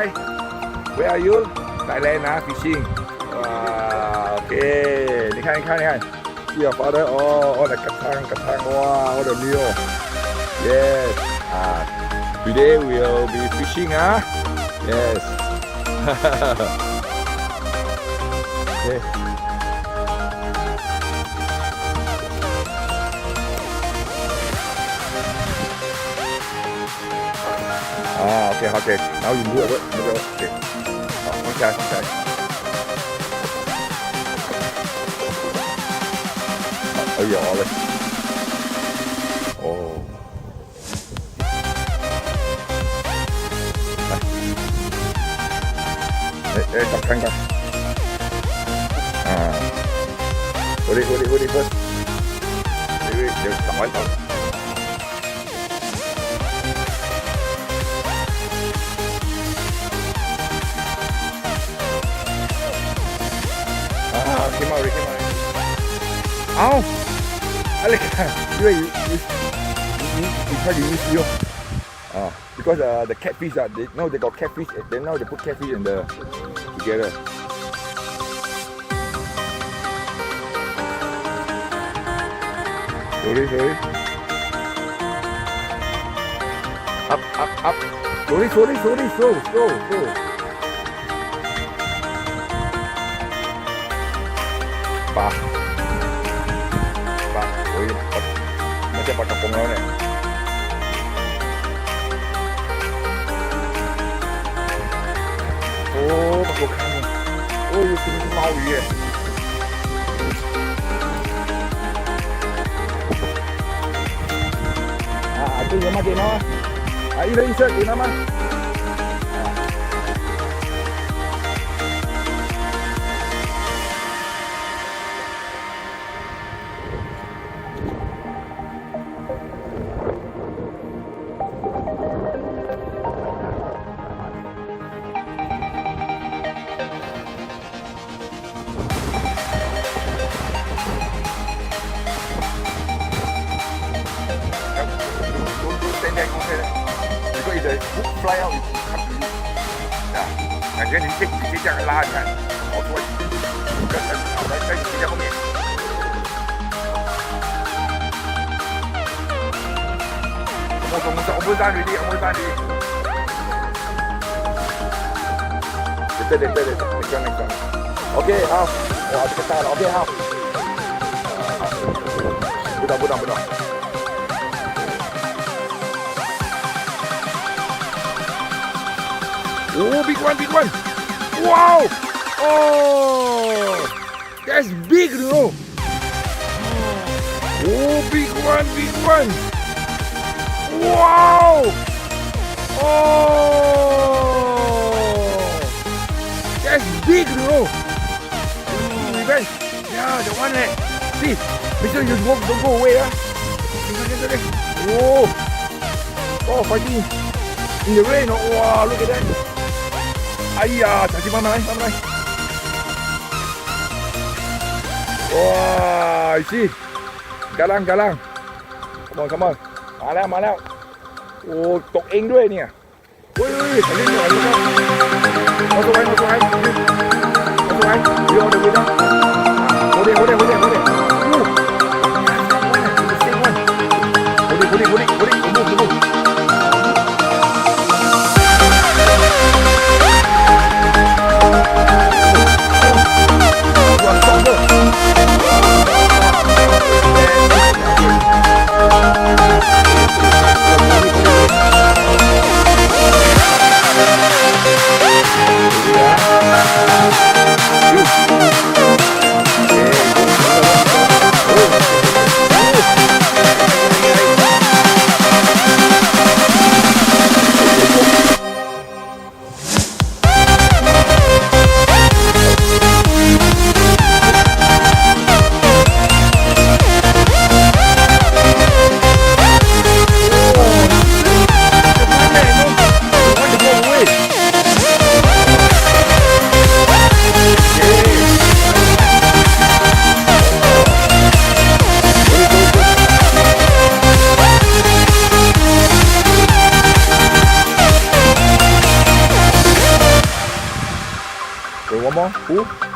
guy? Where are you? Thailand, fishing. Wow, okay. 你看 Your father, all the katang, wow, all the meal. Yes. Today we'll be fishing, Yes. Okay. Okay. Now you move over. Okay. Okay. Ôi dồi ôi. Ồ. Ê, tập khăn coi. Go đi first. Đi, tỏi. Came out. Ow! You try to use you. Because the catfish they got catfish. Then now they put catfish in together. Sorry. Up. Sorry. Slow. Ba. Ôi, nó sẽ pakai pungau nih. Oh, pakai kang. Oh, ini mau ya. Itu yang mana dia? Ini insert dia nama. Because if the hook fly out, it comes to you. Yeah. And then you take 这样拉，你看，好多，来你在后面。我们站里。对，那个。OK， 好，我这个大了 ，OK， 好。不动。Oh, big one! Wow! Oh, that's big, bro. Oh, big one! Wow! Oh, that's big, bro. You guys, yeah, the one that. See, make sure you don't go away, Oh, fighting in the rain. Wow, look at that. Ayah, cari mana? Wah, isi galang. Come on. มาแล้ว โอ้ตกเองด้วยเนี่ยเฮ้ยอันนี้เอาตัวไว้เดี๋ยวดูนะโอ้เด้ Who?